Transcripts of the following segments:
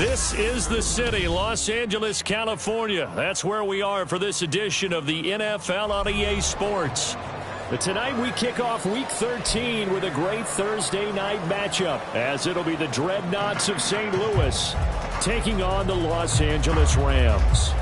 This is the city, Los Angeles, California. That's where we are for this edition of the NFL on EA Sports. But tonight we kick off Week 13 with a great Thursday night matchup, as it'll be the Dreadnoughts of St. Louis taking on the Los Angeles Rams.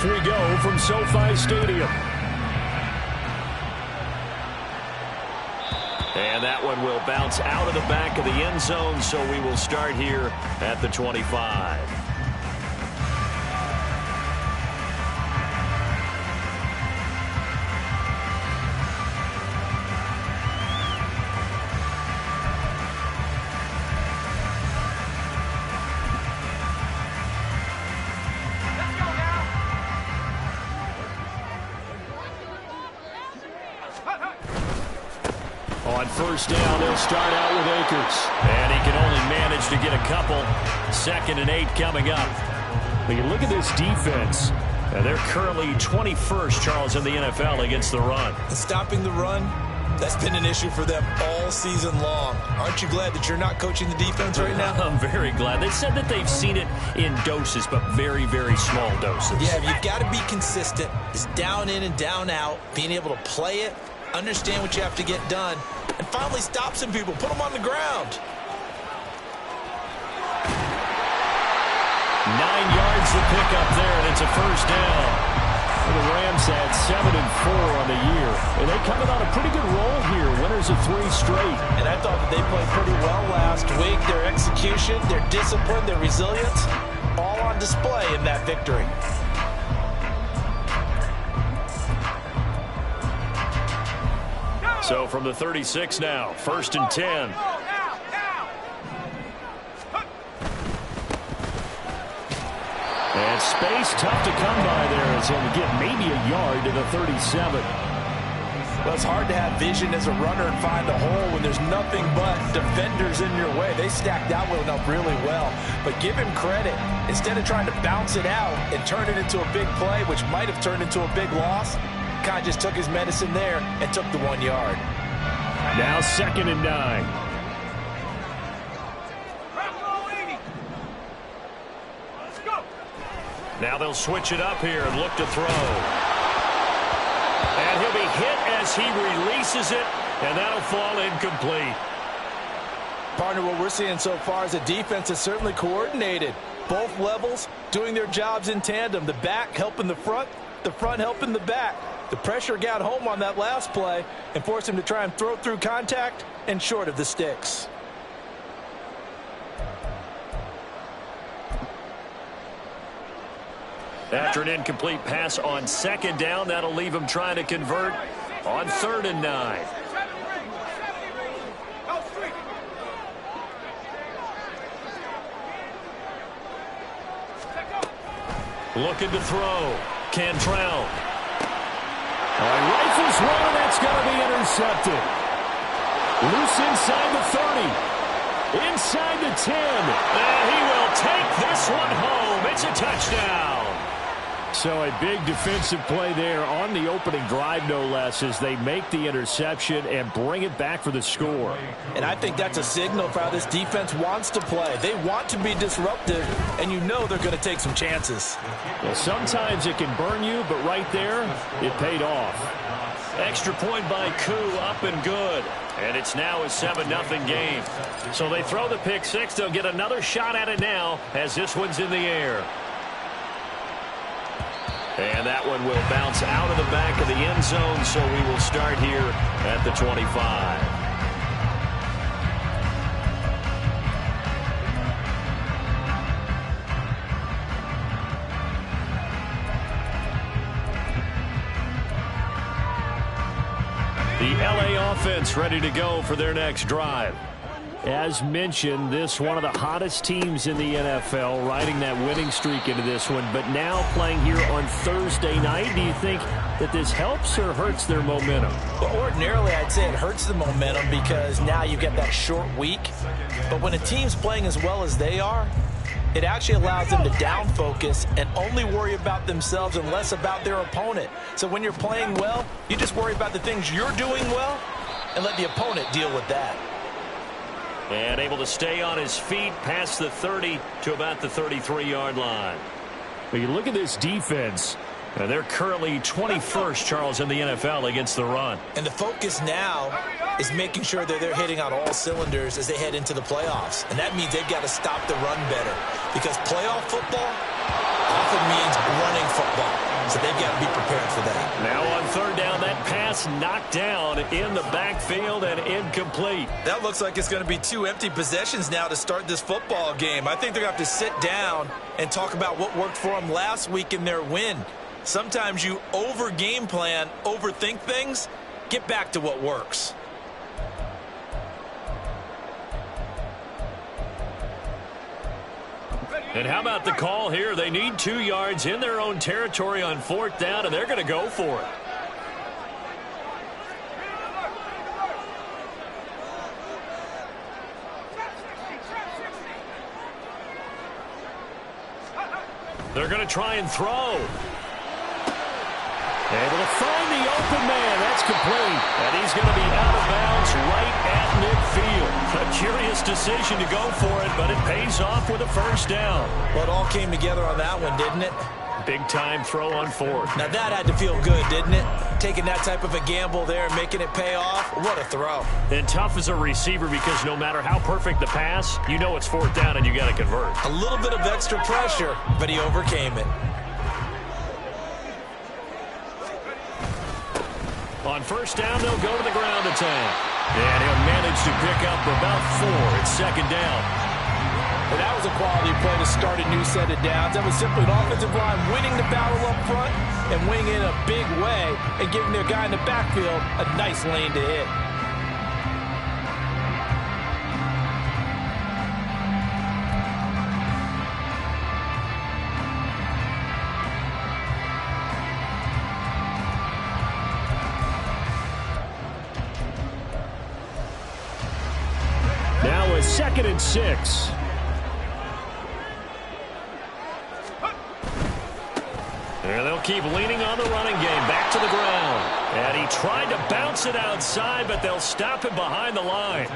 We go from SoFi Stadium. And that one will bounce out of the back of the end zone, so we will start here at the 25. On first down, they'll start out with Akers. And he can only manage to get a couple. 2nd and 8 coming up. But you look at this defense. They're currently 21st, Charles, in the NFL against the run. Stopping the run, that's been an issue for them all season long. Aren't you glad that you're not coaching the defense right now? I'm very glad. They said that they've seen it in doses, but very, very small doses. Yeah, you've got to be consistent. It's down in and down out. Being able to play it, understand what you have to get done, and finally stop some people, put them on the ground. 9 yards to pick up there, and it's a first down. The Rams had 7-4 on the year, and they coming on a pretty good roll here, winners of 3 straight. And I thought that they played pretty well last week. Their execution, their discipline, their resilience, all on display in that victory. So from the 36 now, 1st and 10. And space tough to come by there as he'll get maybe a yard to the 37. Well, it's hard to have vision as a runner and find a hole when there's nothing but defenders in your way. They stacked that one up really well. But give him credit. Instead of trying to bounce it out and turn it into a big play, which might have turned into a big loss, kind of just took his medicine there and took the 1 yard. Now 2nd and 9. Now they'll switch it up here and look to throw. And he'll be hit as he releases it, and that'll fall incomplete. Partner, what we're seeing so far is the defense is certainly coordinated. Both levels doing their jobs in tandem. The back helping the front helping the back. The pressure got home on that last play and forced him to try and throw through contact and short of the sticks. After an incomplete pass on 2nd down, that'll leave him trying to convert on 3rd and 9. Looking to throw. Cantrell. Rifles one, and that's going to be intercepted. Loose inside the 30. Inside the 10. And he will take this one home. It's a touchdown. So a big defensive play there on the opening drive, no less, as they make the interception and bring it back for the score. And I think that's a signal for how this defense wants to play. They want to be disruptive, and you know they're going to take some chances. Well, sometimes it can burn you, but right there, it paid off. Extra point by Koo, up and good. And it's now a 7-0 game. So they throw the pick six. They'll get another shot at it now as this one's in the air. And that one will bounce out of the back of the end zone, so we will start here at the 25. The LA offense ready to go for their next drive. As mentioned, this one of the hottest teams in the NFL, riding that winning streak into this one, but now playing here on Thursday night. Do you think that this helps or hurts their momentum? Well, ordinarily, I'd say it hurts the momentum because now you get that short week. But when a team's playing as well as they are, it actually allows them to down focus and only worry about themselves and less about their opponent. So when you're playing well, you just worry about the things you're doing well and let the opponent deal with that. And able to stay on his feet past the 30 to about the 33-yard line. When you look at this defense, they're currently 21st, Charles, in the NFL against the run. And the focus now is making sure that they're hitting on all cylinders as they head into the playoffs. And that means they've got to stop the run better. Because playoff football often means running football. So they've got to be prepared for that. Now on third down, that pass knocked down in the backfield and incomplete. That looks like it's going to be 2 empty possessions now to start this football game. I think they're going to have to sit down and talk about what worked for them last week in their win. Sometimes you over-game plan, overthink things, get back to what works. And how about the call here? They need 2 yards in their own territory on fourth down, and they're going to go for it. They're going to try and throw. Able to find the open man. That's complete. And he's going to be out of bounds right at midfield. A curious decision to go for it, but it pays off with a first down. Well, it all came together on that one, didn't it? Big-time throw on fourth. Now that had to feel good, didn't it? Taking that type of a gamble there and making it pay off. What a throw. And tough as a receiver because no matter how perfect the pass, you know it's fourth down and you got to convert. A little bit of extra pressure, but he overcame it. On first down, they'll go to the ground attack. And he'll manage to pick up about 4. It's second down. And that was a quality play to start a new set of downs. That was simply an offensive line winning the battle up front and winning in a big way and giving their guy in the backfield a nice lane to hit. Now a 2nd and 6. And they'll keep leaning on the running game. Back to the ground. And he tried to bounce it outside, but they'll stop him behind the line.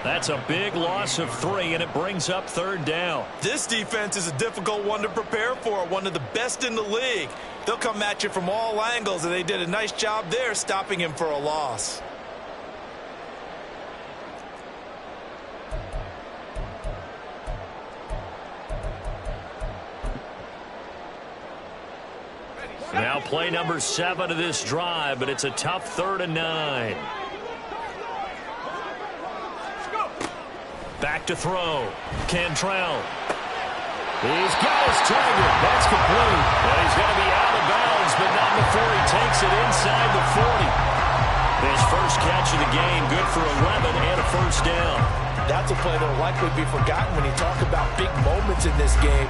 That's a big loss of 3, and it brings up third down. This defense is a difficult one to prepare for, one of the best in the league. They'll come at you from all angles, and they did a nice job there stopping him for a loss. Now play number 7 of this drive, but it's a tough 3rd and 9. Back to throw. Cantrell. He's got his target. That's complete. And he's going to be out of bounds, but not before he takes it inside the 40. His first catch of the game, good for 11 and a first down. That's a play that will likely be forgotten when you talk about big moments in this game.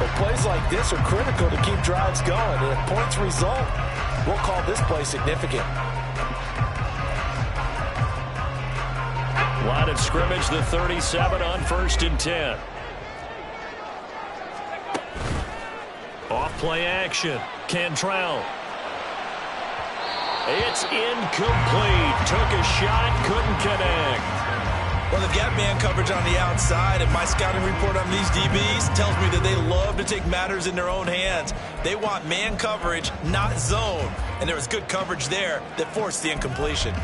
But plays like this are critical to keep drives going. And if points result, we'll call this play significant. Line of scrimmage, the 37 on 1st and 10. Off play action. Cantrell. It's incomplete. Took a shot, couldn't connect. Well, they've got man coverage on the outside, and my scouting report on these DBs tells me that they love to take matters in their own hands. They want man coverage, not zone. And there was good coverage there that forced the incompletion.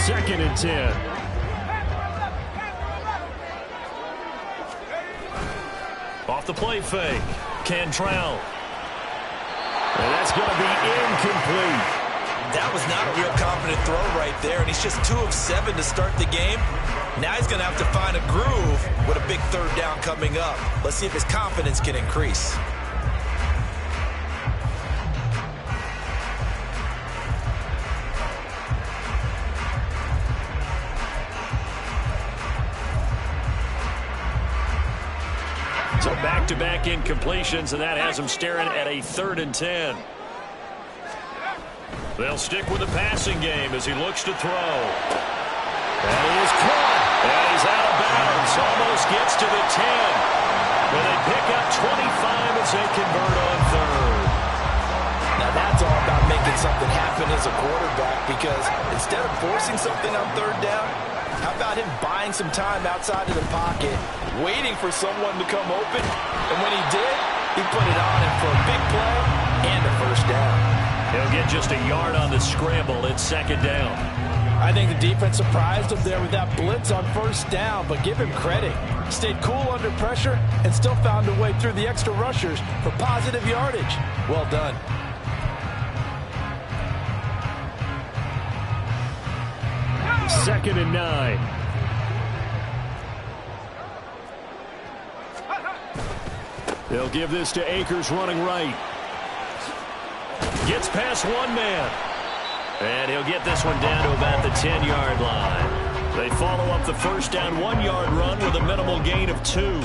2nd and 10. Off the play fake. Cantrell. And that's going to be incomplete. That was not a real confident throw right there, and he's just 2 of 7 to start the game. Now he's going to have to find a groove with a big 3rd down coming up. Let's see if his confidence can increase. back-to-back incompletions, and that has him staring at a 3rd and 10. They'll stick with the passing game as he looks to throw. And he is caught. And he's out of bounds. Almost gets to the 10. And they pick up 25 as they convert on 3rd. Now that's all about making something happen as a quarterback, because instead of forcing something on 3rd down, how about him buying some time outside of the pocket, waiting for someone to come open, and when he did, he put it on him for a big play and a 1st down. He'll get just a yard on the scramble. It's 2nd down. I think the defense surprised him there with that blitz on 1st down, but give him credit. He stayed cool under pressure and still found a way through the extra rushers for positive yardage. Well done. Second and 9. They'll give this to Akers running right. Gets past one man. And he'll get this one down to about the 10-yard line. They follow up the 1st down 1-yard run with a minimal gain of 2.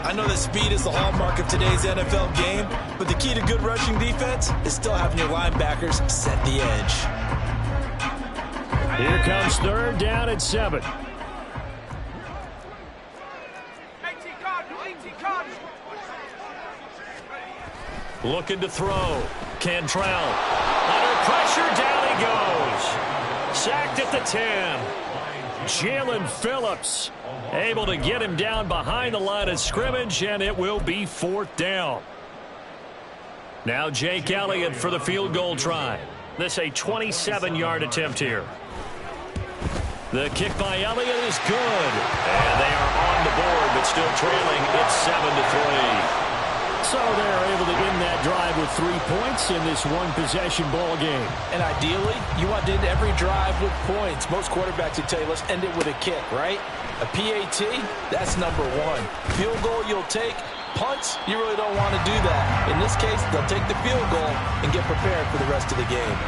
I know that speed is the hallmark of today's NFL game, but the key to good rushing defense is still having your linebackers set the edge. Here comes 3rd down and 7. Looking to throw. Cantrell. Under pressure, down he goes. Sacked at the 10. Jalen Phillips able to get him down behind the line of scrimmage, and it will be 4th down. Now Jake Elliott for the field goal try. This a 27-yard attempt here. The kick by Elliott is good. And they are on the board, but still trailing. It's 7-3. So they're able to end that drive with 3 points in this one-possession ball game. And ideally, you want to end every drive with points. Most quarterbacks would tell you, let's end it with a kick, right? A PAT, that's number 1. Field goal you'll take. Punts, you really don't want to do that. In this case, they'll take the field goal and get prepared for the rest of the game.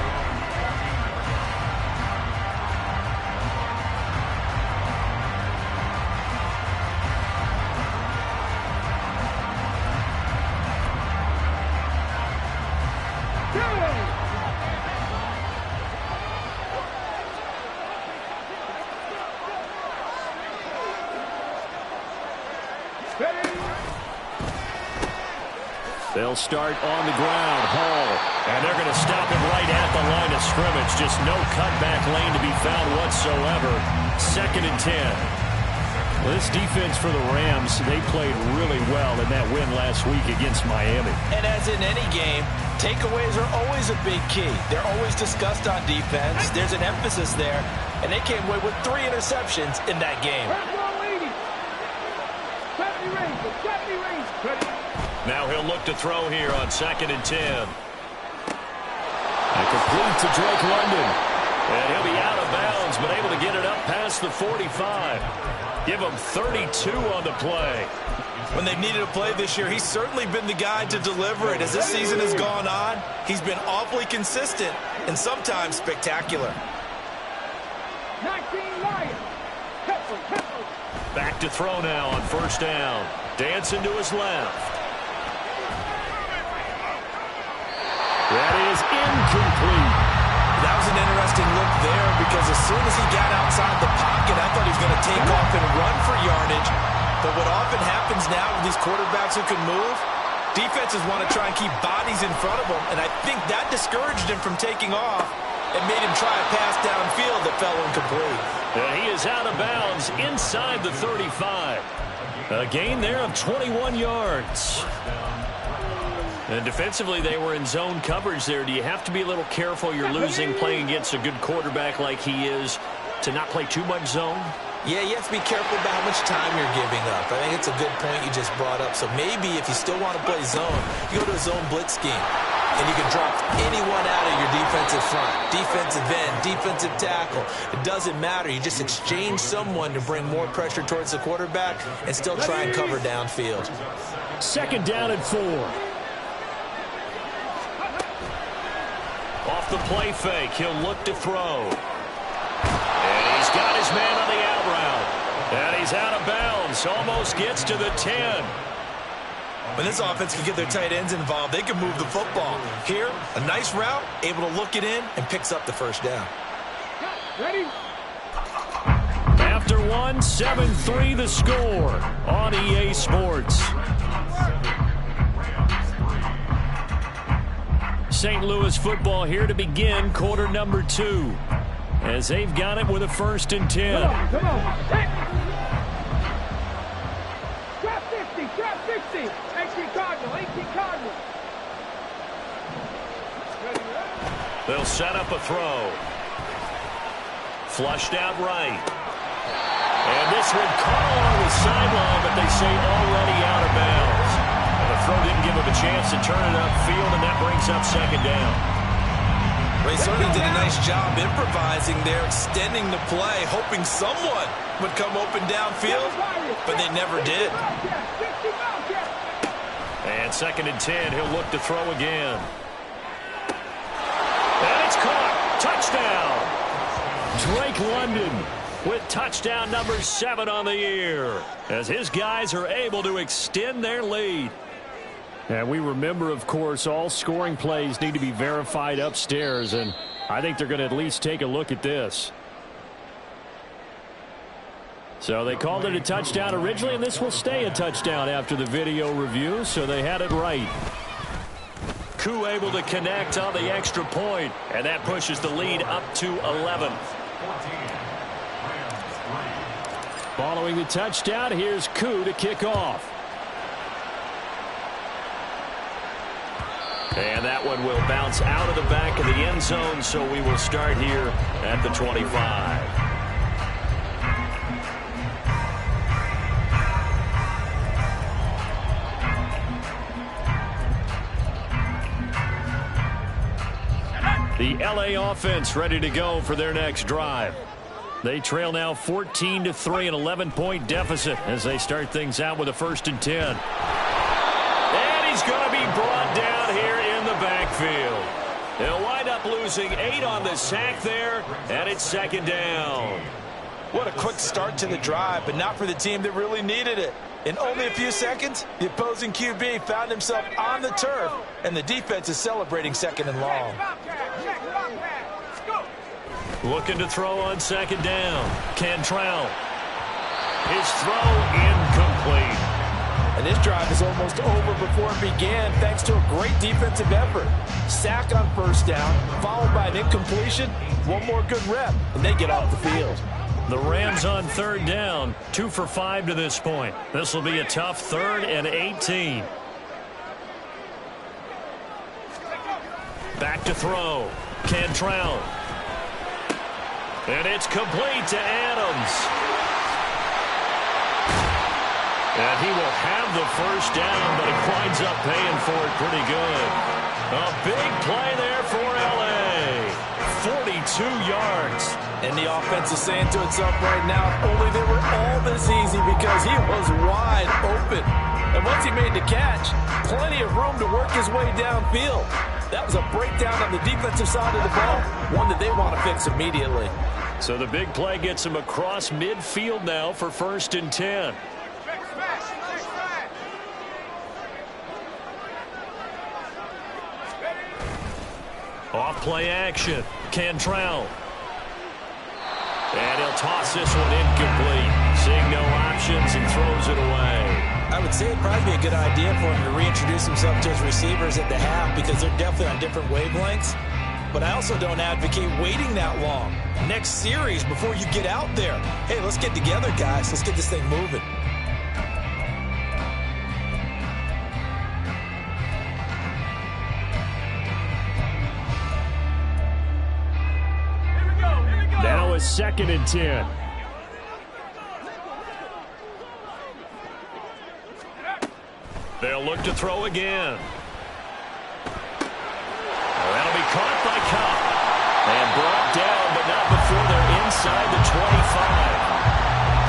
They'll start on the ground. Hall. And they're going to stop him right at the line of scrimmage. Just no cutback lane to be found whatsoever. 2nd and 10. Well, this defense for the Rams, they played really well in that win last week against Miami. And as in any game, takeaways are always a big key. They're always discussed on defense. There's an emphasis there. And they came away with 3 interceptions in that game. Now he'll look to throw here on 2nd and 10. And complete to Drake London. And he'll be out of bounds, but able to get it up past the 45. Give him 32 on the play. When they've needed a play this year, he's certainly been the guy to deliver it. As this season has gone on, he's been awfully consistent and sometimes spectacular. 19 Lions. Back to throw now on 1st down. Dancing to his left. That is incomplete. That was an interesting look there, because as soon as he got outside the pocket, I thought he was going to take off and run for yardage. But what often happens now with these quarterbacks who can move, defenses want to try and keep bodies in front of them, and I think that discouraged him from taking off and made him try a pass downfield that fell incomplete. And he is out of bounds inside the 35. A gain there of 21 yards. And defensively, they were in zone coverage there. Do you have to be a little careful? You're losing playing against a good quarterback like he is to not play too much zone? Yeah, you have to be careful about how much time you're giving up. I think it's a good point you just brought up. So maybe if you still want to play zone, you go to a zone blitz scheme. And you can drop anyone out of your defensive front, defensive end, defensive tackle. It doesn't matter. You just exchange someone to bring more pressure towards the quarterback and still try and cover downfield. 2nd down and 4. Off the play fake, he'll look to throw. And he's got his man on the out route. And he's out of bounds, almost gets to the 10. When this offense can get their tight ends involved, they can move the football. Here, a nice route, able to look it in, and picks up the first down. Ready? After one, 7-3 the score on EA Sports. St. Louis football here to begin quarter number 2. As they've got it with a 1st and 10. Come on. Hey. Trap 50, trap 50. 18 Cardinal, 18 Cardinal. They'll set up a throw. Flushed out right. And this one caught on the sideline, but they say already out of bounds. And the throw didn't give him a chance to turn it upfield, and that brings up 2nd down. They certainly did a nice job improvising there, extending the play, hoping someone would come open downfield, but they never did. And 2nd and 10, he'll look to throw again. And it's caught. Touchdown. Drake London with touchdown number 7 on the year, as his guys are able to extend their lead. And we remember, of course, all scoring plays need to be verified upstairs, and I think they're going to at least take a look at this. So they called it a touchdown originally, and this will stay a touchdown after the video review, so they had it right. Koo able to connect on the extra point, and that pushes the lead up to 11. Following the touchdown, here's Koo to kick off. And that one will bounce out of the back of the end zone, so we will start here at the 25. The LA offense ready to go for their next drive. They trail now 14-3, an 11-point deficit as they start things out with a 1st and 10. And he's going to be brought down here in the backfield. They'll wind up losing 8 on the sack there, and it's 2nd down. What a quick start to the drive, but not for the team that really needed it. In only a few seconds, the opposing QB found himself on the turf, and the defense is celebrating 2nd and long. Looking to throw on 2nd down. Cantrell. His throw incomplete. And this drive is almost over before it began thanks to a great defensive effort. Sack on 1st down, followed by an incompletion. One more good rep, and they get off the field. The Rams on 3rd down, 2 for 5 to this point. This will be a tough 3rd and 18. Back to throw. Cantrell. And it's complete to Adams. And he will have the 1st down, but he winds up paying for it pretty good. A big play there for L.A. 42 yards. And the offense is saying to itself right now, if only they were all this easy, because he was wide open. And once he made the catch, plenty of room to work his way downfield. That was a breakdown on the defensive side of the ball, one that they want to fix immediately. So the big play gets him across midfield now for 1st and 10. Off play action. Cantrell. And he'll toss this one incomplete. Seeing no options and throws it away. I would say it'd probably be a good idea for him to reintroduce himself to his receivers at the half, because they're definitely on different wavelengths. But I also don't advocate waiting that long. Next series, before you get out there, hey, let's get together, guys. Let's get this thing moving. Now a 2nd and 10. They'll look to throw again. That'll be caught by Cup. And brought down, but not before they're inside the 25.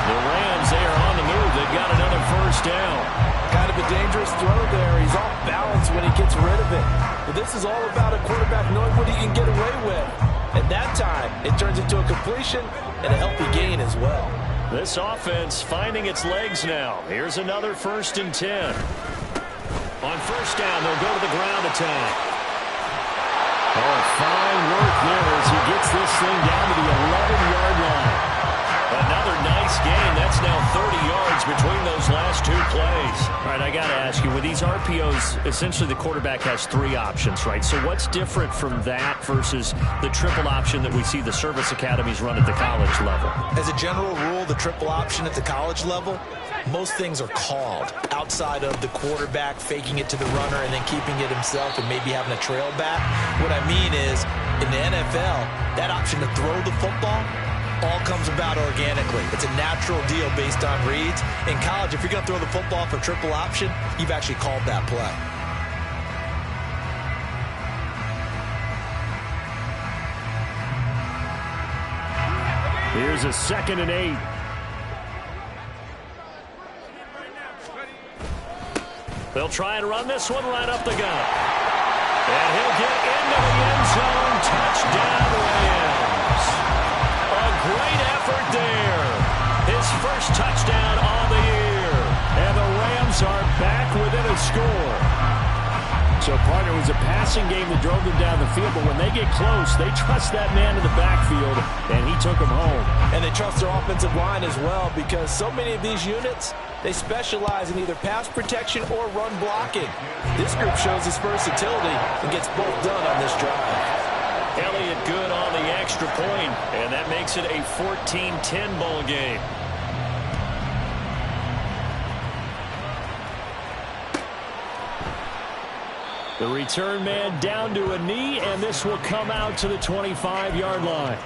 The Rams, they are on the move. They've got another 1st down. Kind of a dangerous throw there. He's off balance when he gets rid of it. But this is all about a quarterback knowing what he can get away with. At that time, it turns into a completion and a healthy gain as well. This offense finding its legs now. Here's another 1st and 10. On first down, they'll go to the ground attack. Oh, fine work there as he gets this thing down to the 11-yard line. Another nice gain. That's now 30 yards between those last two plays. All right, I got to ask you, with these RPOs, essentially the quarterback has three options, right? So what's different from that versus the triple option that we see the service academies run at the college level? As a general rule, the triple option at the college level, most things are called outside of the quarterback faking it to the runner and then keeping it himself and maybe having a trail back. What I mean is, in the NFL, that option to throw the football all comes about organically. It's a natural deal based on reads. In college, if you're going to throw the football for triple option, you've actually called that play. Here's a 2nd and 8. They'll try and run this one right up the gut. And he'll get into the end zone. Touchdown, Rams. A great effort there. His first touchdown on the year. And the Rams are back within a score. So, partner, it was a passing game that drove them down the field, but when they get close, they trust that man in the backfield, and he took them home. And they trust their offensive line as well, because so many of these units, they specialize in either pass protection or run blocking. This group shows its versatility and gets both done on this drive. Elliott good on the extra point, and that makes it a 14-10 ball game. The return man down to a knee, and this will come out to the 25-yard line.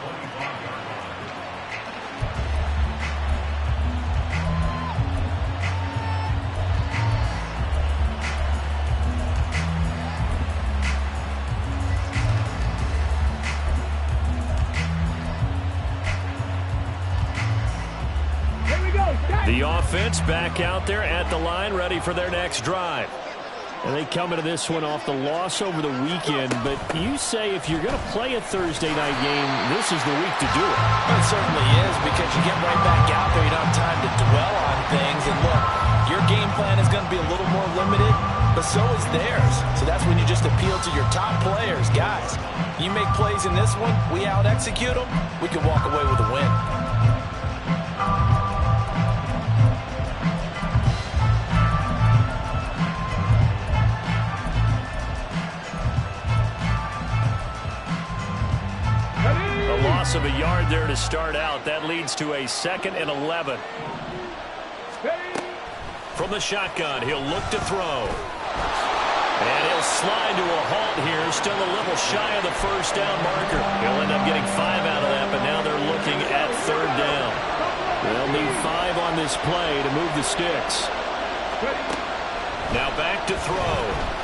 The offense back out there at the line, ready for their next drive. And they come into this one off the loss over the weekend, but you say if you're going to play a Thursday night game, this is the week to do it. It certainly is, because you get right back out there. You don't have time to dwell on things. And look, your game plan is going to be a little more limited, but so is theirs. So that's when you just appeal to your top players. Guys, you make plays in this one, we out-execute them, we can walk away with a win. Loss of a yard there to start out. That leads to a 2nd and 11. From the shotgun, he'll look to throw. And he'll slide to a halt here. Still a little shy of the first down marker. He'll end up getting 5 out of that, but now they're looking at 3rd down. They'll need 5 on this play to move the sticks. Now back to throw.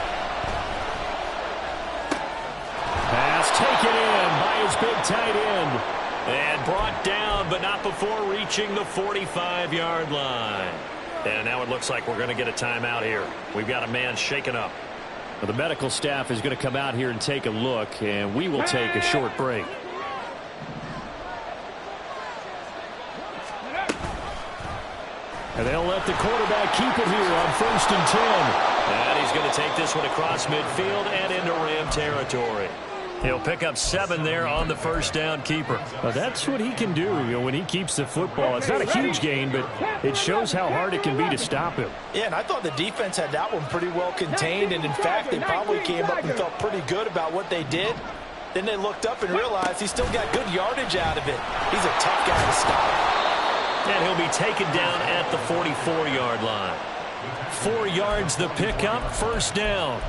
Pass taken in by his big tight end. And brought down, but not before reaching the 45-yard line. And now it looks like we're going to get a timeout here. We've got a man shaken up. Well, the medical staff is going to come out here and take a look, and we will take a short break. And they'll let the quarterback keep it here on 1st and 10. And he's going to take this one across midfield and into Ram territory. He'll pick up 7 there on the first down keeper. Well, that's what he can do, when he keeps the football. It's not a huge gain, but it shows how hard it can be to stop him. Yeah, and I thought the defense had that one pretty well contained, and in fact, they probably came up and felt pretty good about what they did. Then they looked up and realized he still got good yardage out of it. He's a tough guy to stop. And he'll be taken down at the 44-yard line. 4 yards the pickup, 1st down.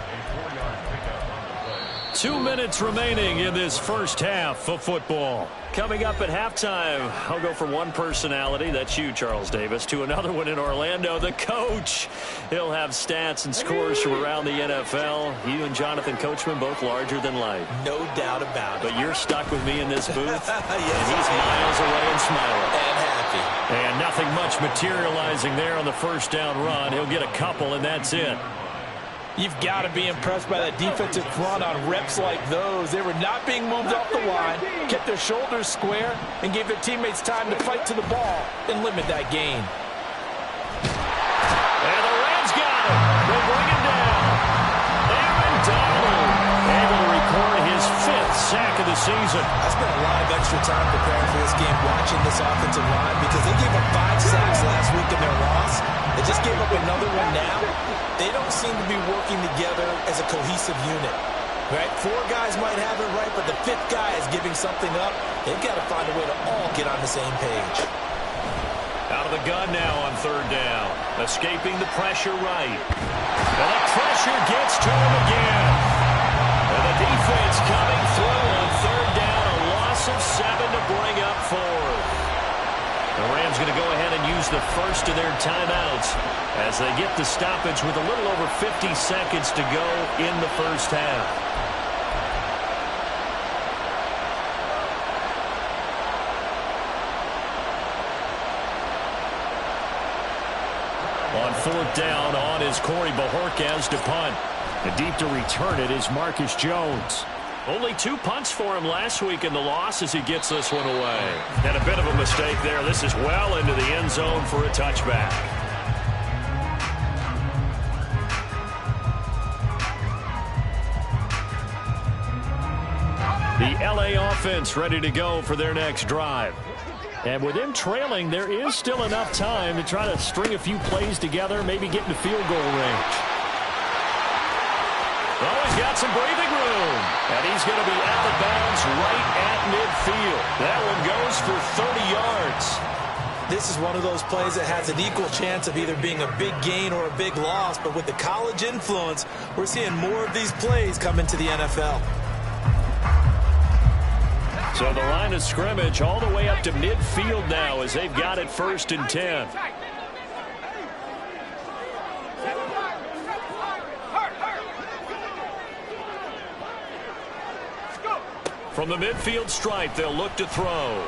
2 minutes remaining in this first half of football. Coming up at halftime, I'll go from one personality, that's you, Charles Davis, to another one in Orlando, the coach. He'll have stats and scores from around the NFL. You and Jonathan Coachman, both larger than life. No doubt about it. But you're stuck with me in this booth, yes, and he's miles away and smiling. And happy. And nothing much materializing there on the first down run. He'll get a couple, and that's it. You've got to be impressed by that defensive front on reps like those. They were not being moved off the line, kept their shoulders square, and gave their teammates time to fight to the ball and limit that gain. And the Rams got him. They'll bring him down. sack of the season. I spent a lot of extra time preparing for this game watching this offensive line because they gave up 5 sacks last week in their loss. They just gave up another one now. They don't seem to be working together as a cohesive unit. Right? 4 guys might have it right, but the 5th guy is giving something up. They've got to find a way to all get on the same page. Out of the gun now on 3rd down. Escaping the pressure right. And the pressure gets to him again. And the defense coming through on 3rd down. A loss of 7 to bring up 4th. The Rams going to go ahead and use the first of their timeouts as they get the stoppage with a little over 50 seconds to go in the first half. On 4th down, on is Corey Bajorquez to punt. And deep to return it is Marcus Jones. Only 2 punts for him last week in the loss as he gets this one away. And a bit of a mistake there. This is well into the end zone for a touchback. The LA offense ready to go for their next drive. And with them trailing, there is still enough time to try to string a few plays together, maybe get into field goal range. Oh, he's got some breathing room. And he's going to be out of bounds right at midfield. That one goes for 30 yards. This is one of those plays that has an equal chance of either being a big gain or a big loss. But with the college influence, we're seeing more of these plays come into the NFL. So the line of scrimmage all the way up to midfield now as they've got it 1st and 10. From the midfield stripe, they'll look to throw.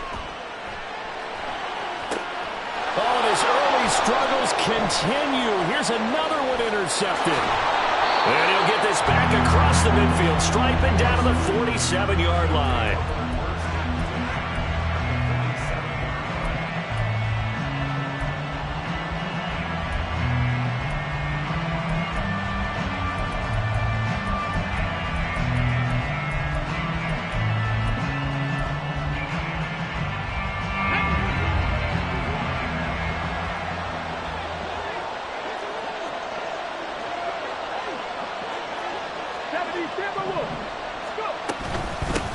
Oh, and his early struggles continue. Here's another one intercepted. And he'll get this back across the midfield stripe and down to the 47-yard line.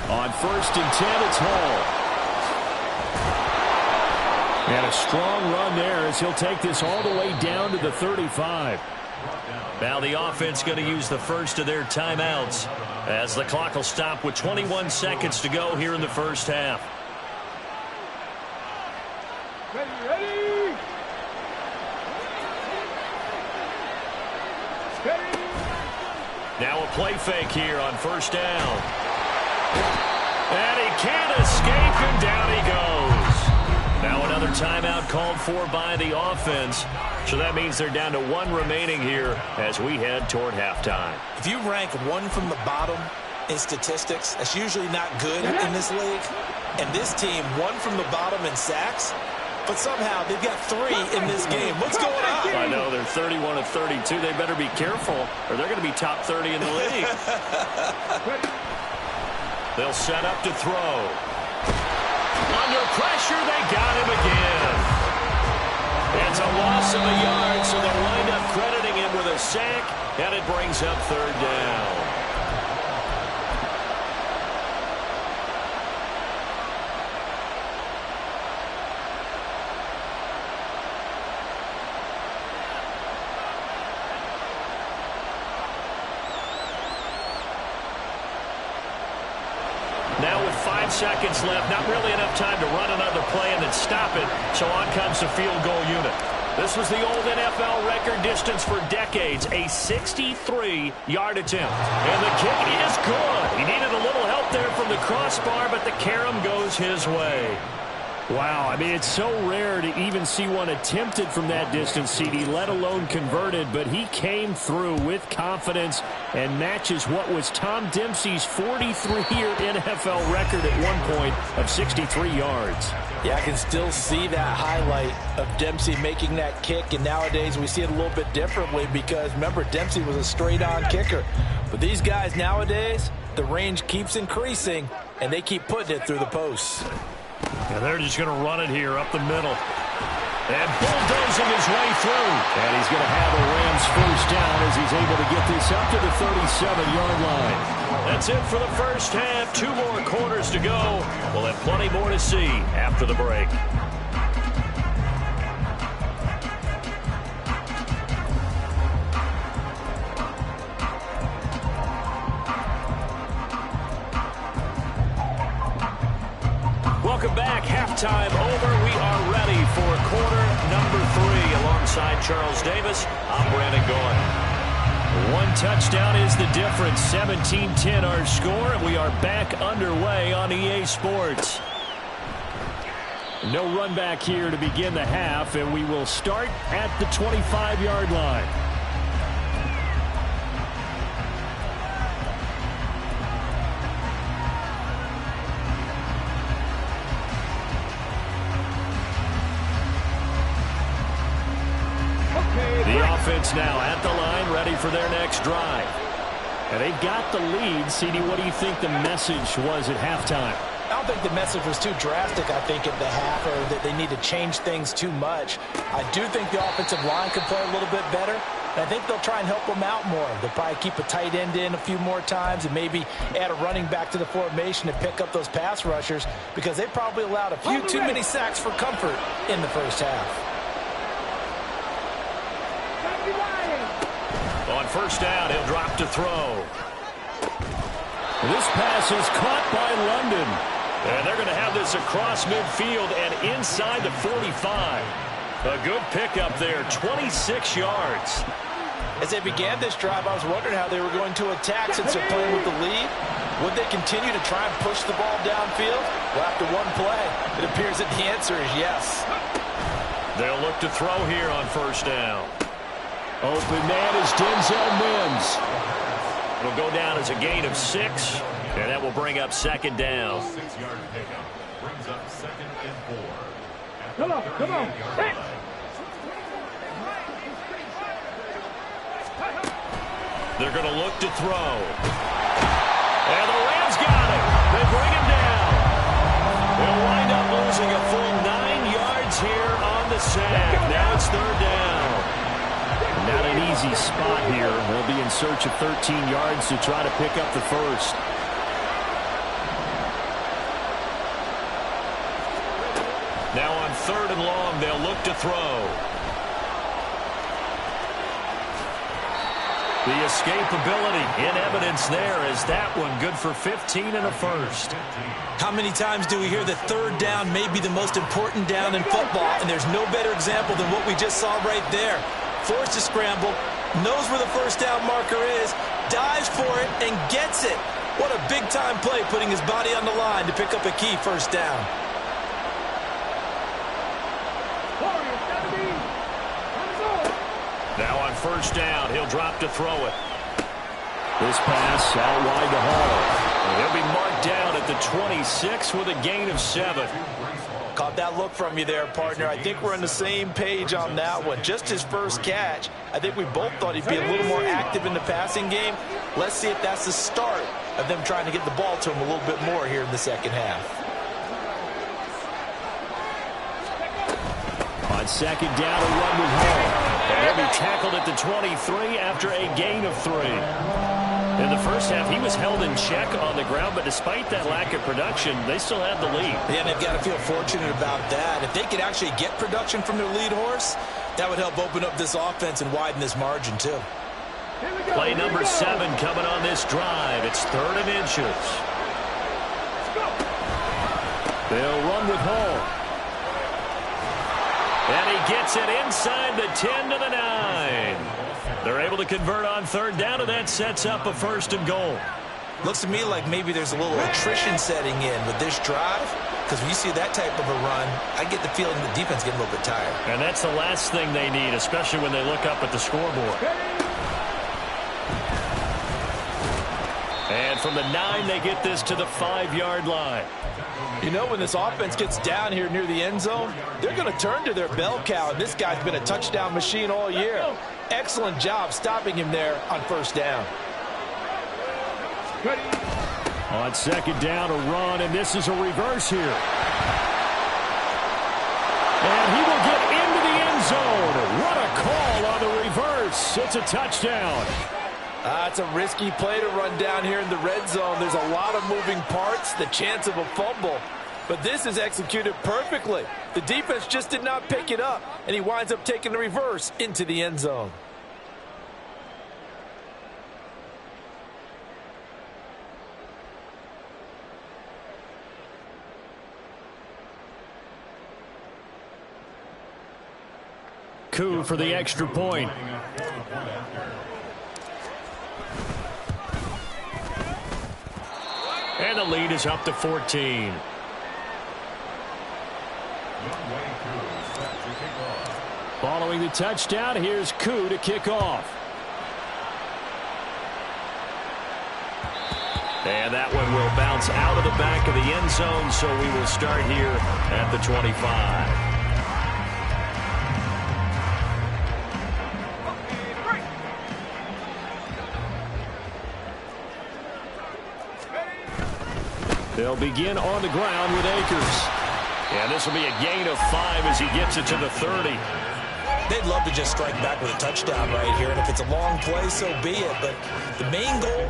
On 1st and 10, it's Hall. And a strong run there as he'll take this all the way down to the 35. Now the offense going to use the first of their timeouts as the clock will stop with 21 seconds to go here in the first half. Ready. Now a play fake here on 1st down. And he can't escape, and down he goes. Now another timeout called for by the offense. So that means they're down to 1 remaining here as we head toward halftime. If you rank 1 from the bottom in statistics, that's usually not good in this league. And this team, 1 from the bottom in sacks, but somehow they've got 3 in this game. What's going on? I know, they're 31 of 32. They better be careful, or they're going to be top 30 in the league. They'll set up to throw. Under pressure, they got him again. It's a loss of a yard, so they'll wind up crediting him with a sack, and it brings up 3rd down. Now with 5 seconds left, not really enough time to run another play and then stop it, so on comes the field goal unit. This was the old NFL record distance for decades, a 63-yard attempt. And the kick is good. He needed a little help there from the crossbar, but the carom goes his way. Wow, I mean, it's so rare to even see one attempted from that distance, CD, let alone converted, but he came through with confidence and matches what was Tom Dempsey's 43-year NFL record at one point of 63 yards. Yeah, I can still see that highlight of Dempsey making that kick, and nowadays we see it a little bit differently because, remember, Dempsey was a straight-on kicker. But these guys nowadays, the range keeps increasing, and they keep putting it through the posts. And they're just going to run it here up the middle. And bulldozing his way through. And he's going to have a Rams first down as he's able to get this up to the 37-yard line. That's it for the first half. 2 more quarters to go. We'll have plenty more to see after the break. Welcome back. Halftime over. We are ready for quarter number 3. Alongside Charles Davis, I'm Brandon Gaughan. 1 touchdown is the difference. 17-10 our score, and we are back underway on EA Sports. No run back here to begin the half, and we will start at the 25-yard line. Offense now at the line, ready for their next drive. And they've got the lead. CD, what do you think the message was at halftime? I don't think the message was too drastic, I think, at the half, or that they need to change things too much. I do think the offensive line could play a little bit better, and I think they'll try and help them out more. They'll probably keep a tight end in a few more times and maybe add a running back to the formation to pick up those pass rushers, because they probably allowed a few too many sacks for comfort in the first half. On first down, he'll drop to throw. This pass is caught by London. And they're going to have this across midfield and inside the 45. A good pickup there, 26 yards. As they began this drive, I was wondering how they were going to attack since they're playing with the lead. Would they continue to try and push the ball downfield? Well, after one play, it appears that the answer is yes. They'll look to throw here on first down. Open man is Denzel Mims. It'll go down as a gain of 6, and that will bring up second down. 6-yard pickup brings up 2nd and 4. Come on. Hey. They're going to look to throw. And the Rams got it. They bring him down. They'll wind up losing a full 9 yards here on the sack. Now it's third down. Not an easy spot here. They'll be in search of 13 yards to try to pick up the first. Now on 3rd and long, they'll look to throw. The escapability in evidence there is that one good for 15 and a first. How many times do we hear that third down may be the most important down in football, and there's no better example than what we just saw right there. Forced to scramble, knows where the first down marker is, dives for it, and gets it. What a big-time play, putting his body on the line to pick up a key first down. Now on first down, he'll drop to throw it. This pass out wide to Hall. He'll be marked down at the 26 with a gain of 7. Caught that look from you there, partner. I think we're on the same page on that one. Just his first catch. I think we both thought he'd be a little more active in the passing game. Let's see if that's the start of them trying to get the ball to him a little bit more here in the second half. On second down, a run with Hall. And he'll be tackled at the 23 after a gain of 3. In the first half, he was held in check on the ground, but despite that lack of production, they still had the lead. Yeah, they've got to feel fortunate about that. If they could actually get production from their lead horse, that would help open up this offense and widen this margin, too. Play number 7 coming on this drive. It's 3rd and inches. They'll run with Hall. And he gets it inside the 10 to the 9. They're able to convert on 3rd down, and that sets up a 1st and goal. Looks to me like maybe there's a little attrition setting in with this drive, because when you see that type of a run, I get the feeling the defense getting a little bit tired. And that's the last thing they need, especially when they look up at the scoreboard. And from the 9, they get this to the 5-yard line. You know, when this offense gets down here near the end zone, they're going to turn to their bell cow, and this guy's been a touchdown machine all year. Excellent job stopping him there on 1st down. Ready. On second down, a run, and this is a reverse here. And he will get into the end zone. What a call on the reverse. It's a touchdown. It's a risky play to run down here in the red zone. There's a lot of moving parts, the chance of a fumble. But this is executed perfectly. The defense just did not pick it up, and he winds up taking the reverse into the end zone. Coup for the extra point. And the lead is up to 14. Following the touchdown, here's Coup to kick off. And that one will bounce out of the back of the end zone, so we will start here at the 25. They'll begin on the ground with Akers. And this will be a gain of 5 as he gets it to the 30. They'd love to just strike back with a touchdown right here, and if it's a long play, so be it. But the main goal,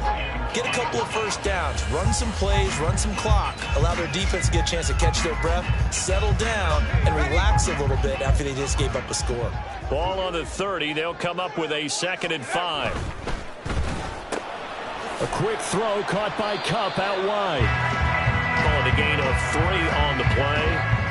get a couple of first downs, run some plays, run some clock, allow their defense to get a chance to catch their breath, settle down, and relax a little bit after they just gave up a score. Ball on the 30. They'll come up with a 2nd and 5. A quick throw caught by Kupp out wide. Calling a gain of 3 on the play,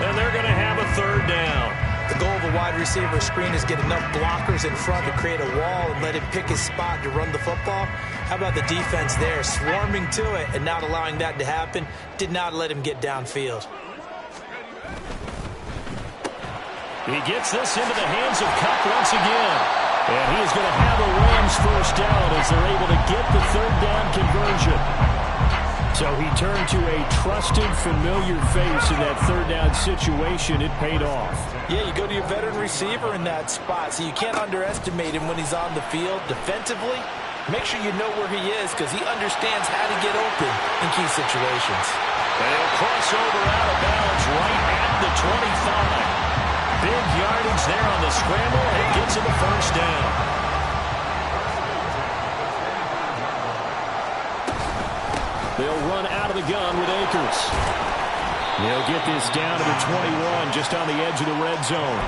and they're going to have a 3rd down. The goal of a wide receiver screen is get enough blockers in front to create a wall and let him pick his spot to run the football. How about the defense there, swarming to it and not allowing that to happen? Did not let him get downfield. He gets this into the hands of Kupp once again. And he is going to have a Rams 1st down as they're able to get the 3rd down conversion. So he turned to a trusted, familiar face in that 3rd down situation. It paid off. Yeah, you go to your veteran receiver in that spot, so you can't underestimate him when he's on the field. Defensively, make sure you know where he is because he understands how to get open in key situations. And he'll cross over out of bounds right at the 25. Big yardage there on the scramble, and gets him the 1st down. They'll run out of the gun with Akers. They'll get this down to the 21, just on the edge of the red zone.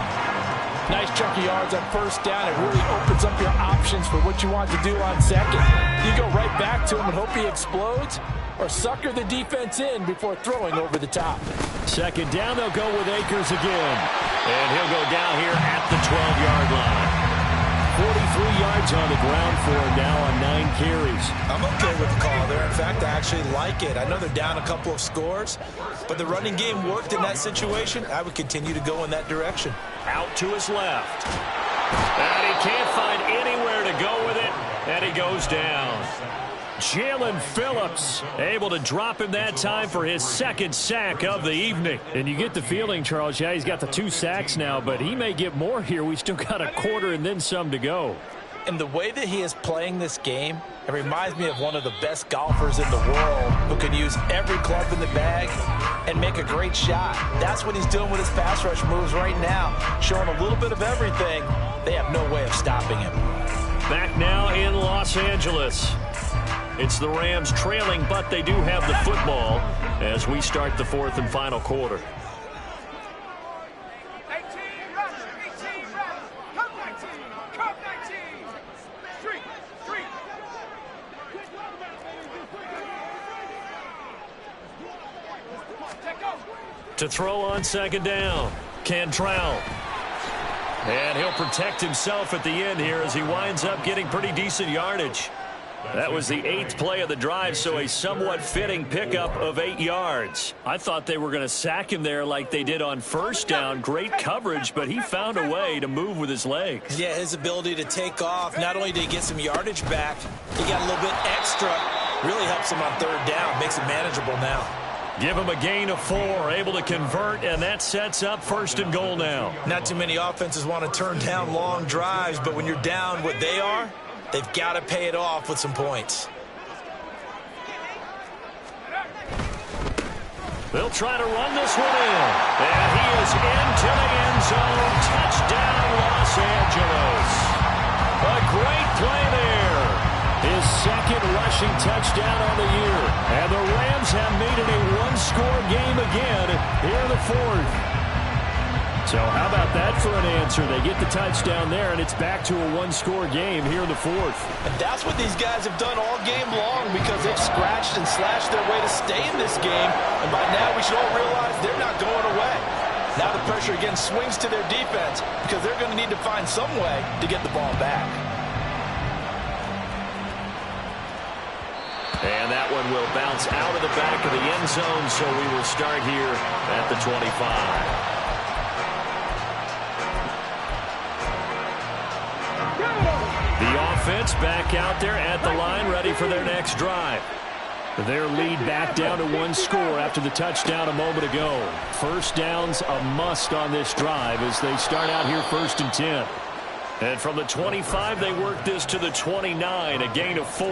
Nice chunk of yards on 1st down. It really opens up your options for what you want to do on 2nd. You go right back to him and hope he explodes, or sucker the defense in before throwing over the top. 2nd down, they'll go with Akers again. And he'll go down here at the 12-yard line. 43 yards on the ground for him now on 9 carries. I'm okay with the call there. In fact, I actually like it. I know they're down a couple of scores, but the running game worked in that situation. I would continue to go in that direction. Out to his left. And he can't find anywhere to go with it, and he goes down. Jalen Phillips able to drop him that time for his 2nd sack of the evening. And you get the feeling, Charles, yeah, he's got the 2 sacks now, but he may get more here. We still got a quarter and then some to go. And the way that he is playing this game, it reminds me of one of the best golfers in the world who can use every club in the bag and make a great shot. That's what he's doing with his pass rush moves right now, showing a little bit of everything. They have no way of stopping him. Back now in Los Angeles. It's the Rams trailing, but they do have the football as we start the 4th and final quarter. 18 rush, 18 rush, come 19, come 19, street. To throw on 2nd down, Cantrell. And he'll protect himself at the end here as he winds up getting pretty decent yardage. That was the 8th play of the drive, so a somewhat fitting pickup of 8 yards. I thought they were going to sack him there like they did on 1st down. Great coverage, but he found a way to move with his legs. Yeah, his ability to take off, not only did he get some yardage back, he got a little bit extra. Really helps him on 3rd down, makes it manageable now. Give him a gain of 4, able to convert, and that sets up 1st and goal now. Not too many offenses want to turn down long drives, but when you're down what they are, they've got to pay it off with some points. They'll try to run this one in. And he is into the end zone. Touchdown, Los Angeles. A great play there. His second rushing touchdown on the year. And the Rams have made it a one-score game again here in the fourth. So how about that for an answer? They get the touchdown there, and it's back to a one-score game here in the fourth. And that's what these guys have done all game long because they've scratched and slashed their way to stay in this game. And by now we should all realize they're not going away. Now the pressure again swings to their defense because they're going to need to find some way to get the ball back. And that one will bounce out of the back of the end zone, so we will start here at the 25. The offense back out there at the line, ready for their next drive. Their lead back down to one score after the touchdown a moment ago. First down's a must on this drive as they start out here 1st and 10. And from the 25, they work this to the 29, a gain of 4.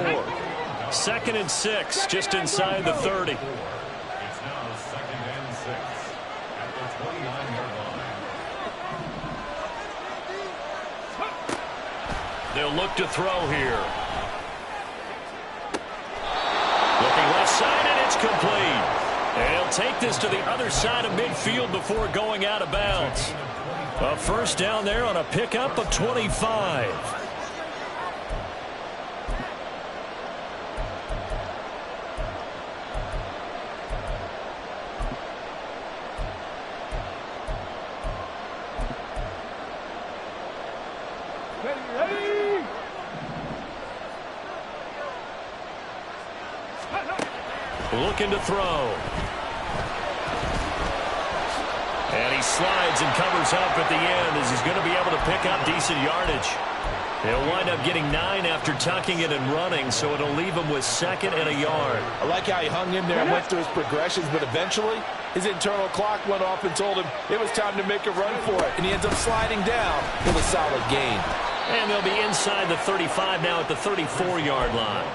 2nd and 6, just inside the 30. It's now 2nd and 6 at the 29-yard line. They'll look to throw here. Looking left side, and it's complete. And he'll take this to the other side of midfield before going out of bounds. A first down there on a pickup of 25. Looking to throw. And he slides and covers up at the end as he's going to be able to pick up decent yardage. He'll wind up getting 9 after tucking it and running, so it'll leave him with 2nd and a yard. I like how he hung in there and went through his progressions, but eventually his internal clock went off and told him it was time to make a run for it, and he ends up sliding down with a solid gain. And they'll be inside the 35 now at the 34-yard line.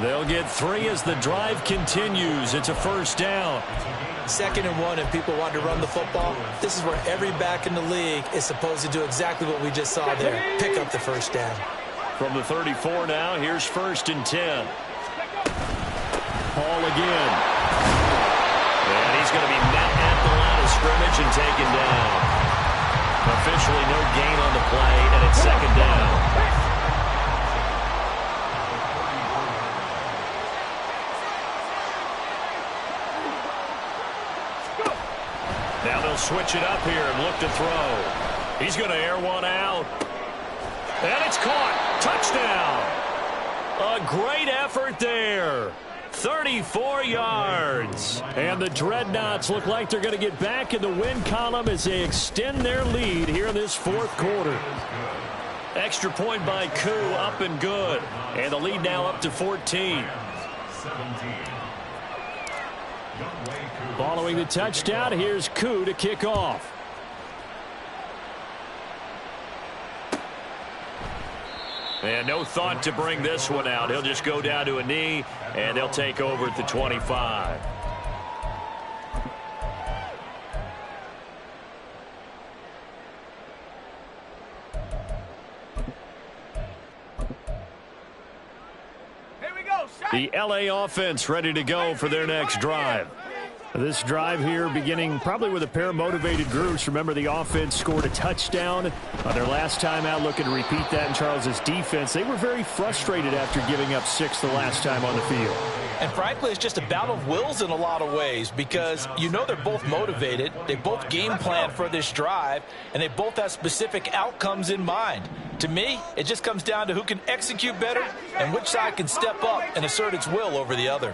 They'll get 3 as the drive continues. It's a first down. 2nd and 1, and people want to run the football. This is where every back in the league is supposed to do exactly what we just saw there. Pick up the first down. From the 34 now, here's 1st and 10. Hall again. And he's going to be met at the line of scrimmage and taken down. Officially no gain on the play, and it's 2nd down. Now they'll switch it up here and look to throw. He's going to air one out. And it's caught. Touchdown. A great effort there. 34 yards. And the Dreadnoughts look like they're going to get back in the win column as they extend their lead here in this 4th quarter. Extra point by Koo, up and good. And the lead now up to 14. Following the touchdown, here's Koo to kick off. And no thought to bring this one out. He'll just go down to a knee, and they'll take over at the 25. Here we go. The LA offense ready to go for their next drive. This drive here beginning probably with a pair of motivated groups. Remember, the offense scored a touchdown on their last time out, looking to repeat that in Charles's defense. They were very frustrated after giving up 6 the last time on the field. And frankly, it's just a battle of wills in a lot of ways because you know they're both motivated. They both game plan for this drive, and they both have specific outcomes in mind. To me, it just comes down to who can execute better and which side can step up and assert its will over the other.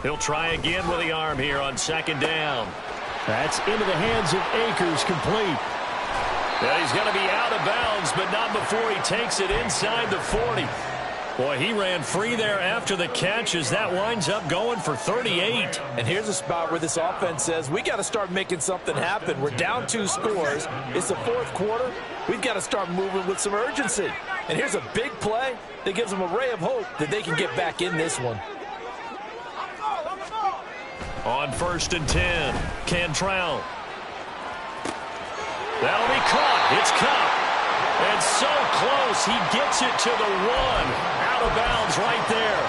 He'll try again with the arm here on 2nd down. That's into the hands of Akers, complete. Yeah, he's going to be out of bounds, but not before he takes it inside the 40. Boy, he ran free there after the catch as that winds up going for 38. And here's a spot where this offense says, we got to start making something happen. We're down 2 scores. It's the 4th quarter. We've got to start moving with some urgency. And here's a big play that gives them a ray of hope that they can get back in this one. On 1st and 10, Cantrell. That'll be caught. It's Cup. And so close, he gets it to the 1. Out of bounds right there.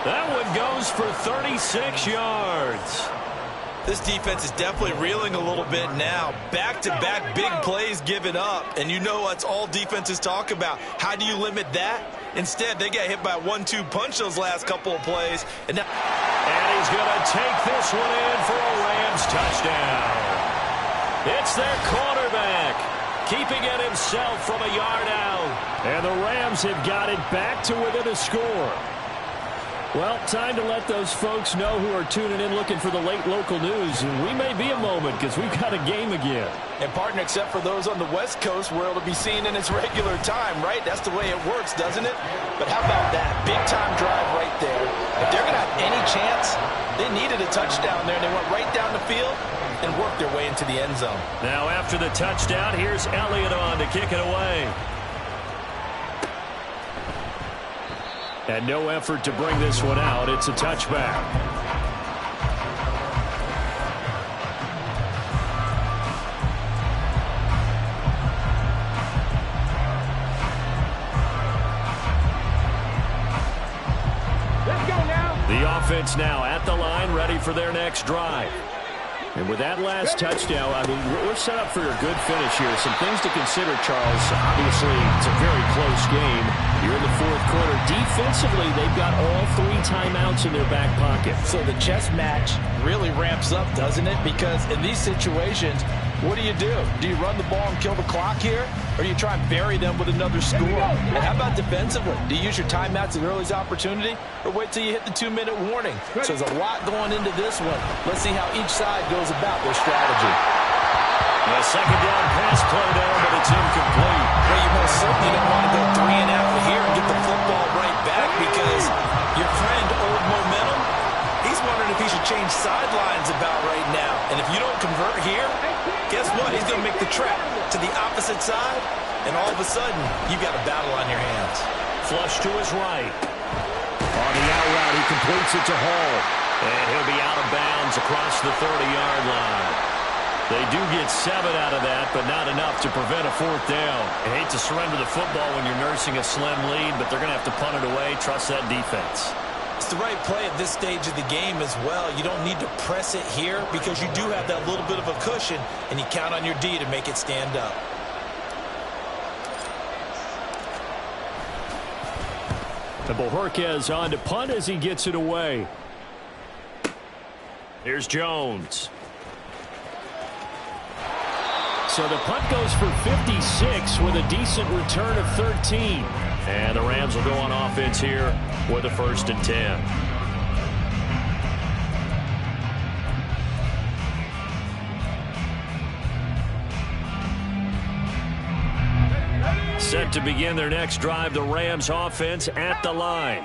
That one goes for 36 yards. This defense is definitely reeling a little bit now. Back-to-back big plays given up. And you know what's all defenses talk about. How do you limit that? Instead, they got hit by a 1-2 punch those last couple of plays. And he's going to take this one in for a Rams touchdown. It's their quarterback, keeping it himself from a yard out. And the Rams have got it back to within a score. Well, time to let those folks know who are tuning in looking for the late local news. And we may be a moment because we've got a game again. And, partner, except for those on the West Coast, where it'll be seen in its regular time, right? That's the way it works, doesn't it? But how about that? Big-time drive right there. If they're going to have any chance, they needed a touchdown there. And they went right down the field and worked their way into the end zone. Now, after the touchdown, here's Elliott on to kick it away. And no effort to bring this one out. It's a touchback. Let's go now. The offense now at the line, ready for their next drive. And with that last touchdown, I mean, we're set up for a good finish here. Some things to consider, Charles. Obviously, it's a very close game. You're in the fourth quarter. Defensively, they've got all 3 timeouts in their back pocket. So the chess match really ramps up, doesn't it? Because in these situations, what do? Do you run the ball and kill the clock here? Or do you try and bury them with another score? And how about defensively? Do you use your timeouts at earliest opportunity? Or wait till you hit the 2-minute warning? So there's a lot going into this one. Let's see how each side goes about their strategy. A second down pass play there, but it's incomplete. Well, you most certainly don't want to go 3 and out here and get the football right back because your friend, Old Momentum, he's wondering if he should change sidelines about right now. And if you don't convert here, guess what? He's going to make the trek to the opposite side, and all of a sudden, you've got a battle on your hands. Flush to his right. On the out route, he completes it to Hall. And he'll be out of bounds across the 30-yard line. They do get 7 out of that, but not enough to prevent a 4th down. I hate to surrender the football when you're nursing a slim lead, but they're going to have to punt it away. Trust that defense. It's the right play at this stage of the game as well. You don't need to press it here because you do have that little bit of a cushion, and you count on your D to make it stand up. And Bojorquez on to punt as he gets it away. Here's Jones. So the punt goes for 56 with a decent return of 13. And the Rams will go on offense here with a 1st and 10. Set to begin their next drive, the Rams offense at the line.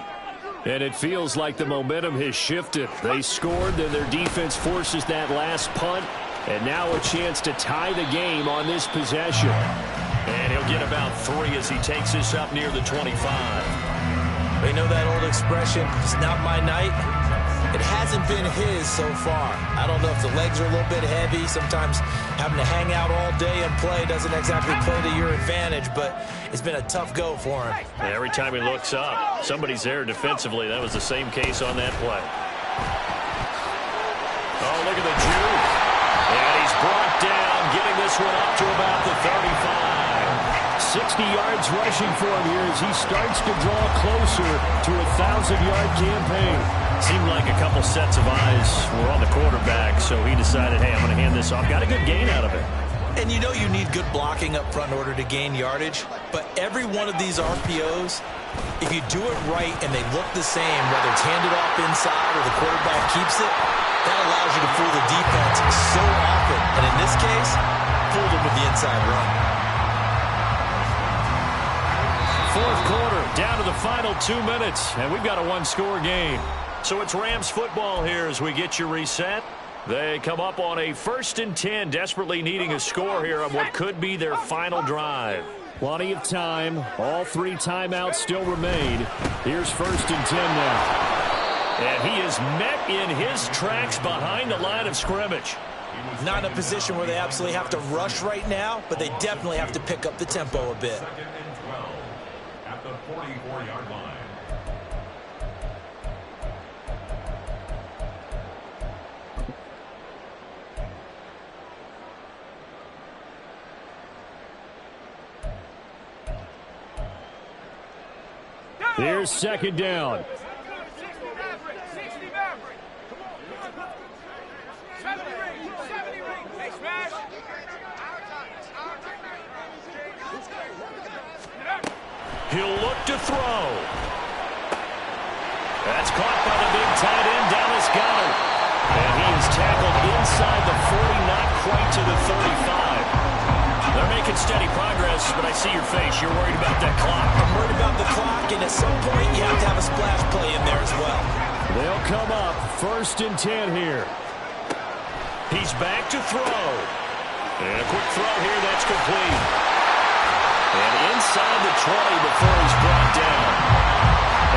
And it feels like the momentum has shifted. They scored, then their defense forces that last punt. And now a chance to tie the game on this possession. And he'll get about 3 as he takes this up near the 25. They know that old expression, it's not my night. It hasn't been his so far. I don't know if the legs are a little bit heavy. Sometimes having to hang out all day and play doesn't exactly play to your advantage, but it's been a tough go for him. And every time he looks up, somebody's there defensively. That was the same case on that play. Oh, look at the juke. And he's brought down, getting this one up to about the 35. 60 yards rushing for him here as he starts to draw closer to a 1,000-yard campaign. Seemed like a couple sets of eyes were on the quarterback, so he decided, hey, I'm going to hand this off. Got a good gain out of it. And you know you need good blocking up front in order to gain yardage, but every one of these RPOs, if you do it right and they look the same, whether it's handed off inside or the quarterback keeps it, that allows you to fool the defense so often. And in this case, fooled them with the inside run. Fourth quarter, down to the final 2 minutes, and we've got a 1-score game. So it's Rams football here as we get you reset. They come up on a 1st and 10, desperately needing a score here on what could be their final drive. Plenty of time. All 3 timeouts still remain. Here's 1st and 10 now. And he is met in his tracks behind the line of scrimmage. Not in a position where they absolutely have to rush right now, but they definitely have to pick up the tempo a bit. 2nd and 12 at the 44-yard line. Here's 2nd down. 60 Maverick. 70 ring. Hey, smash. He'll look to throw. That's caught by the big tight end, Dallas Goedert. And he is tackled inside the 40, not quite to the 35. They're making steady progress, but I see your face. You're worried about that clock. I'm worried about the clock, and at some point you have to have a splash play in there as well. They'll come up 1st and 10 here. He's back to throw. And a quick throw here, that's complete. And inside the 20 before he's brought down.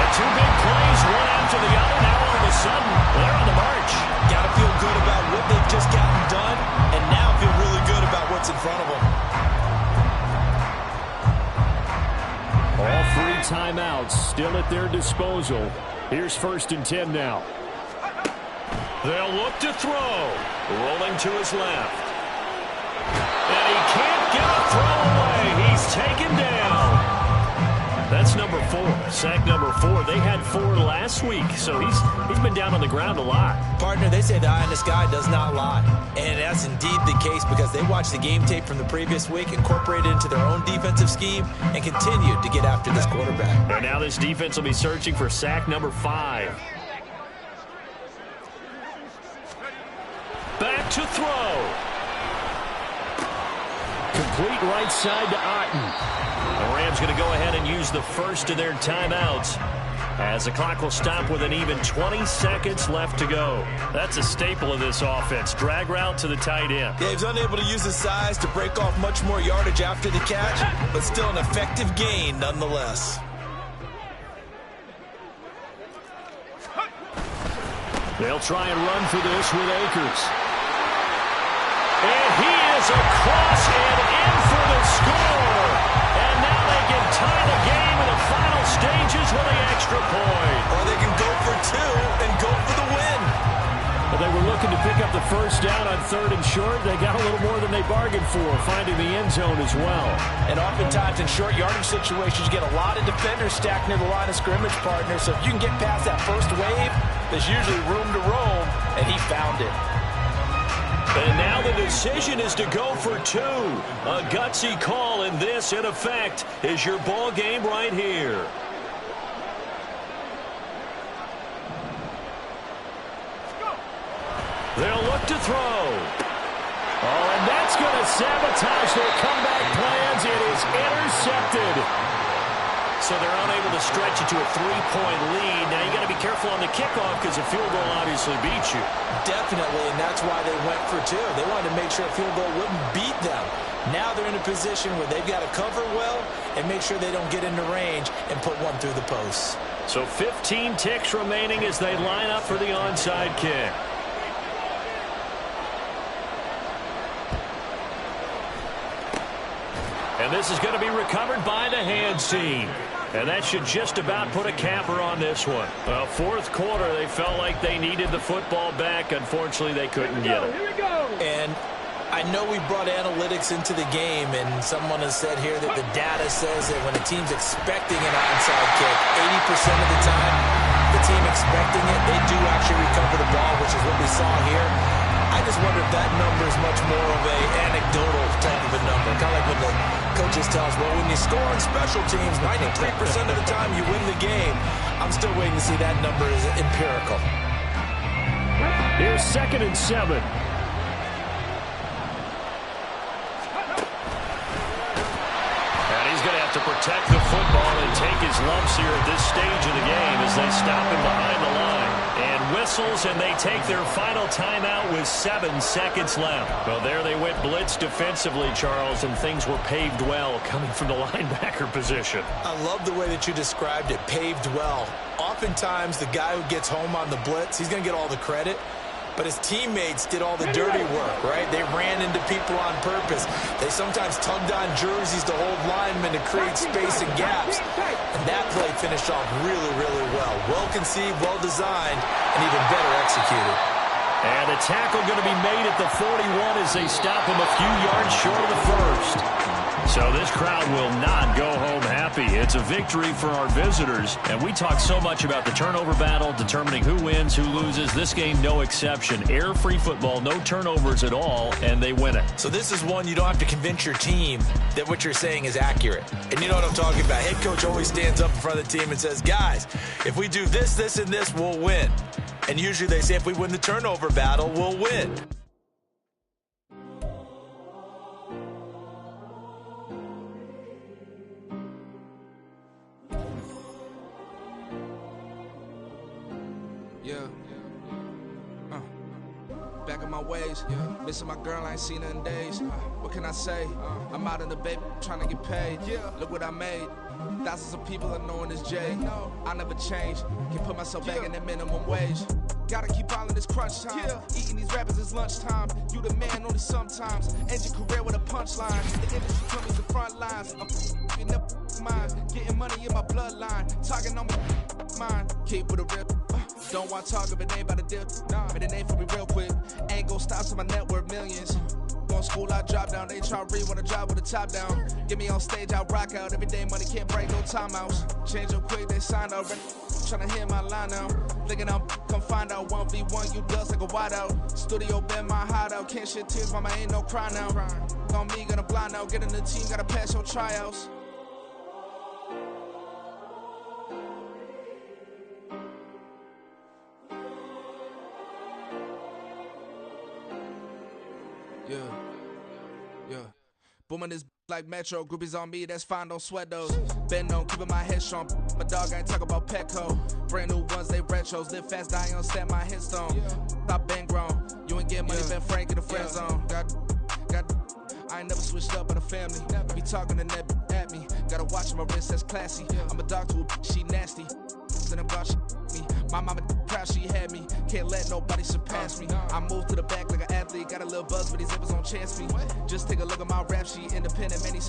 And 2 big plays, one after the other. Now all of a sudden, they're on the march. Got to feel good about what they've just gotten done, and now feel really good about what's in front of them. All 3 timeouts still at their disposal. Here's 1st and 10 now. They'll look to throw. Rolling to his left. And he can't get a throw away. He's taken down. That's number 4. Sack number 4. They had 4 last week, so he's been down on the ground a lot. Partner, they say the eye in the sky does not lie. And that's indeed the case because they watched the game tape from the previous week, incorporated it into their own defensive scheme, and continued to get after this quarterback. And now this defense will be searching for sack number 5. Back to throw. Complete right side to Otten. The Rams going to go ahead and use the first of their timeouts as the clock will stop with an even 20 seconds left to go. That's a staple of this offense. Drag route to the tight end. Yeah, he's unable to use his size to break off much more yardage after the catch, but still an effective gain nonetheless. They'll try and run for this with Akers. And he is across and in for the score. And now they can tie the game in the final stages with the extra point. Or they can go for 2 and go for the win. But they were looking to pick up the first down on 3rd and short. They got a little more than they bargained for, finding the end zone as well. And oftentimes in short yardage situations, you get a lot of defenders stacked near the line of scrimmage, partner. So if you can get past that first wave, there's usually room to roam, and he found it. And now the decision is to go for 2. A gutsy call, and this, in effect, is your ball game right here. They'll look to throw. Oh, and that's going to sabotage their comeback plans. It is intercepted. So they're unable to stretch it to a 3-point lead. Now you got to be careful on the kickoff because a field goal obviously beats you. Definitely, and that's why they went for 2. They wanted to make sure a field goal wouldn't beat them. Now they're in a position where they've got to cover well and make sure they don't get into range and put one through the posts. So 15 ticks remaining as they line up for the onside kick. And this is going to be recovered by the hands team. And that should just about put a capper on this one. Well, 4th quarter, they felt like they needed the football back. Unfortunately, they couldn't get it. Here we go. And I know we brought analytics into the game, and someone has said here that the data says that when a team's expecting an onside kick, 80% of the time, the team expecting it, they do actually recover the ball, which is what we saw here. I just wonder if that number is much more of a anecdotal type of a number. Kind of like when the coaches tell us, well, when you score on special teams, 93% of the time you win the game. I'm still waiting to see that number is empirical. Here's 2nd and 7. And he's going to have to protect the football and take his lumps here at this stage of the game as they stop him behind the line. And whistles, and they take their final timeout with 7 seconds left. Well, there they went blitz defensively, Charles, and things were paved well coming from the linebacker position. I love the way that you described it, paved well. Oftentimes, the guy who gets home on the blitz, he's going to get all the credit. But his teammates did all the dirty work, right? They ran into people on purpose. They sometimes tugged on jerseys to hold linemen to create space and gaps. And that play finished off really, really well. Well conceived, well designed, and even better executed. And a tackle going to be made at the 41 as they stop him a few yards short of the first. So this crowd will not go home happy. It's a victory for our visitors. And we talk so much about the turnover battle, determining who wins, who loses. This game, no exception. Air-free football, no turnovers at all, and they win it. So this is one you don't have to convince your team that what you're saying is accurate. And you know what I'm talking about. Head coach always stands up in front of the team and says, guys, if we do this, this, and this, we'll win. And usually they say if we win the turnover battle, we'll win. Yeah. Back in my ways. Missing my girl, I ain't seen her in days. What can I say? I'm out in the baby trying to get paid. Look what I made. Thousands of people are knowing this Jay. I never change. Can put myself back in that minimum wage. Gotta keep all in this crunch time. Eating these rappers is lunchtime. You the man only sometimes. End your career with a punchline. The industry put me the front lines. I'm in the mind. Getting money in my bloodline. Talking on my mind. Keep with a real. Don't want to talk if it ain't about a deal. But it ain't for me real quick. Ain't gon' stop so my net worth millions. Going school, I drop down. They try to read when I drive with the top down. Get me on stage, I rock out. Every day money can't break, no timeouts. Change up quick, they signed already. Tryna hear my line now. Thinking I'm come find out 1v1, you dust like a wideout. Studio been my hideout. Can't shed tears, mama ain't no cry now. On me, gonna blind out. Get in the team, gotta pass your tryouts. Yeah. Booming this like Metro. Groupies on me, that's fine, don't sweat those. Been on, keeping my head strong. My dog ain't talk about Petco. Brand new ones, they retros. Live fast, die on set, my headstone. Stop been grown. You ain't get money, been frank in the friend zone. I ain't never switched up on the family. Be talking to that at me. Gotta watch my wrist, that's classy. I'm a dog to a she nasty. Then I'm God, she me. My mama proud she had me. Can't let nobody surpass me. I move to the back like an athlete. Got a little buzz, but these zippers don't chance me. Just take a look at my rap sheet. Independent, many